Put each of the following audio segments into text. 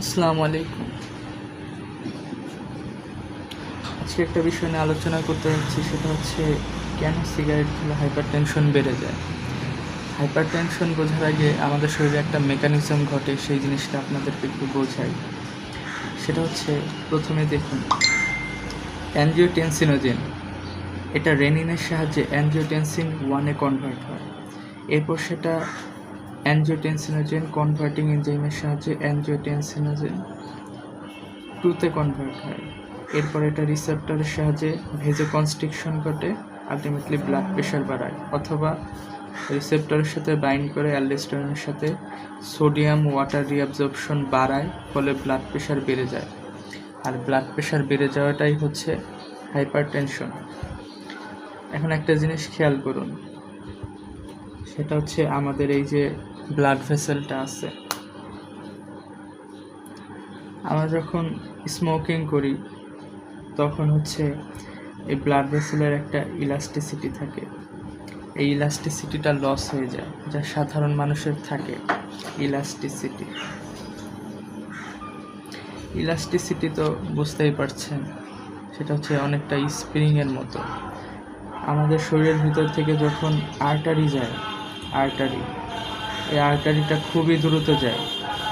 আসসালামু আলাইকুম। আজকে একটা বিষয় নিয়ে আলোচনা করতে যাচ্ছি, সেটা হচ্ছে কেন সিগারেট খেলে হাইপারটেনশন বেড়ে যায়। হাইপারটেনশন বোঝার আগে আমাদের শরীরে একটা মেকানিজম ঘটে, সেই জিনিসটা আপনাদেরকে একটু বোঝাই। সেটা হচ্ছে, প্রথমে দেখুন অ্যানজিওটেনসিনোজেন, এটা রেনিনের সাহায্যে অ্যানজিওটেনসিন 1-এ কনভার্ট হয়। এরপর সেটা অ্যানজিওটেনসিনোজেন কনভার্টিং এনজাইমের সাহায্যে অ্যানজিওটেনসিনোজেন 2-তে কনভার্ট হয়। এরপর এটা রিসেপ্টরের সাহায্যে ভেজোকনস্ট্রিকশন ঘটে, আলটিমেটলি ব্লাড প্রেশার বাড়ায়, অথবা রিসেপ্টরের সাথে বাইন্ড করে অ্যালডোস্টেরনের সাথে সোডিয়াম ওয়াটার রিঅ্যাবজর্পশন বাড়ায়, ফলে ব্লাড প্রেশার বেড়ে যায়। আর ব্লাড প্রেশার বেড়ে যাওয়াটাই হচ্ছে হাইপারটেনশন। এখন একটা জিনিস খেয়াল করুন, সেটা হচ্ছে আমাদের এই যে ব্লাড ভেসেলটা আছে, আমরা যখন স্মোকিং করি তখন হচ্ছে এই ব্লাড ভেসেলের একটা ইলাস্টিসিটি থাকে, এই ইলাস্টিসিটিটা লস হয়ে যায়, যা সাধারণ মানুষের থাকে। ইলাস্টিসিটি তো বুঝতেই পারছেন, সেটা হচ্ছে অনেকটা স্প্রিংয়ের মতো। আমাদের শরীরের ভিতর থেকে যখন আর্টারি যায়, এই আর্টারিটা খুবই দ্রুত যায়,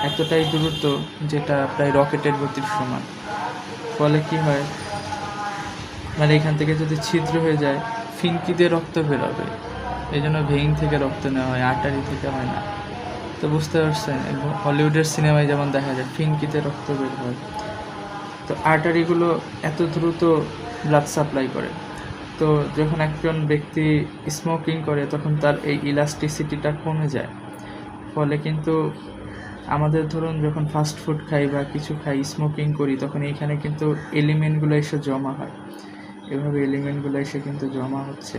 এতটাই দ্রুত যেটা প্রায় রকেটের গতির সমান। ফলে কি হয়, মানে এখান থেকে যদি ছিদ্র হয়ে যায়, ফিনকি দিয়ে রক্ত বেরোবে। এই জন্য ভেইন থেকে রক্ত নেওয়া হয়, আর্টারি থেকে হয় না। তো বুঝতে পারছেন, হলিউডের সিনেমায় যেমন দেখা যায় ফিনকিতে রক্ত বের হয়। তো আর্টারিগুলো এত দ্রুত ব্লাড সাপ্লাই করে। তো যখন একজন ব্যক্তি স্মোকিং করে তখন তার এই ইলাস্টিসিটিটা কমে যায়। ফলে কিন্তু আমাদের ধরুন যখন ফাস্ট ফুড খাই বা কিছু খাই, স্মোকিং করি, তখন এইখানে কিন্তু এলিমেন্টগুলো এসে জমা হয়। এভাবে এলিমেন্টগুলো এসে কিন্তু জমা হচ্ছে।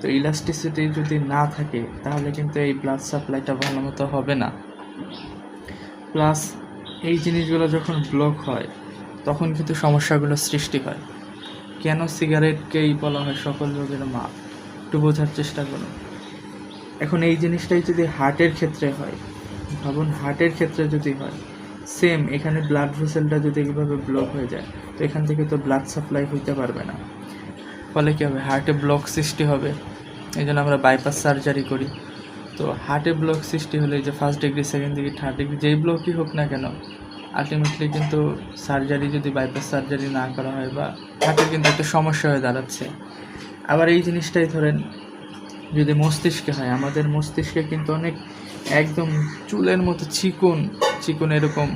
তো ইলাস্টিসিটি যদি না থাকে তাহলে কিন্তু এই ব্লাড সাপ্লাইটা ভালো মতো হবে না। প্লাস এই জিনিসগুলো যখন ব্লক হয় তখন কিন্তু সমস্যাগুলো সৃষ্টি হয়। কেন সিগারেটকেই বলা হয় সকল রোগের মা, একটু বোঝার চেষ্টা করুন। এখন এই জিনিসটাই যদি হার্টের ক্ষেত্রে হয়, ভাবুন হার্টের ক্ষেত্রে যদি হয়, সেম এখানে ব্লাড ভেসেলটা যদি এইভাবে ব্লক হয়ে যায়, তো এখান থেকে তো ব্লাড সাপ্লাই হইতে পারবে না। ফলে কী হবে, হার্টে ব্লক সৃষ্টি হবে। এই জন্য আমরা বাইপাস সার্জারি করি। তো হার্টে ব্লক সৃষ্টি হলে যে first degree, second degree, third degree, যেই ব্লকই হোক না কেন, আলটিমেটলি কিন্তু সার্জারি যদি বাইপাস সার্জারি না করা হয়, বা হার্টের কিন্তু একটা সমস্যা হয়ে দাঁড়াচ্ছে। আবার এই জিনিসটাই ধরেন যদি মস্তিষ্কে হয়, আমাদের মস্তিষ্কে কিন্তু অনেক একদম চুলের মতো চিকন এরকম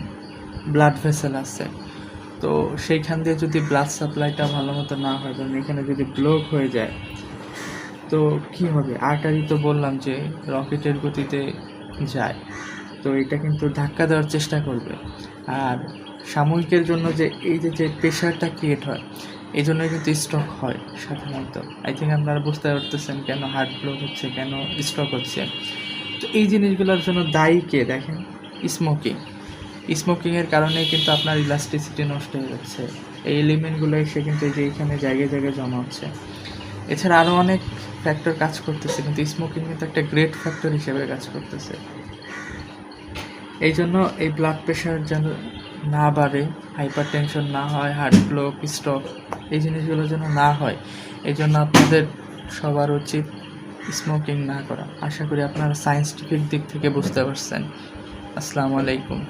ব্লাড ভেসেল আছে। তো সেইখান দিয়ে যদি ব্লাড সাপ্লাইটা ভালো মতো না হয়, ধরুন এখানে যদি ব্লক হয়ে যায়, তো কি হবে, আর্টারি তো বললাম যে রকেটের গতিতে যায়, তো এটা কিন্তু ধাক্কা দেওয়ার চেষ্টা করবে। আর সাময়িকের জন্য যে এই যে প্রেশারটা ক্রিয়েট হয়, এই জন্য কিন্তু স্ট্রোক হয় সাধারণত। আই থিঙ্ক আপনারা বুঝতে পারতেছেন কেন হার্ট ব্লক হচ্ছে, কেন স্ট্রোক হচ্ছে। তো এই জিনিসগুলোর জন্য দায়ী কে দেখেন, স্মোকিংয়ের কারণেই কিন্তু আপনার ইলাস্টিসিটি নষ্ট হয়ে যাচ্ছে। এই এলিমেন্টগুলো এসে কিন্তু এই যে এইখানে জায়গায় জায়গায় জমা হচ্ছে। এছাড়া আরও অনেক ফ্যাক্টর কাজ করতেছে, কিন্তু স্মোকিং কিন্তু একটা গ্রেট ফ্যাক্টর হিসেবে কাজ করতেছে। এই জন্য এই ব্লাড প্রেশার যেন না বাড়ে, হাইপার টেনশন না হয়, হার্ট ব্লক, স্ট্রোক, এই জিনিসগুলো যেন না হয়, এই জন্য আপনাদের সবার উচিত স্মোকিং না করা। আশা করি আপনারা সায়েন্টিফিক দিক থেকে বুঝতে পারছেন। আসসালামু আলাইকুম।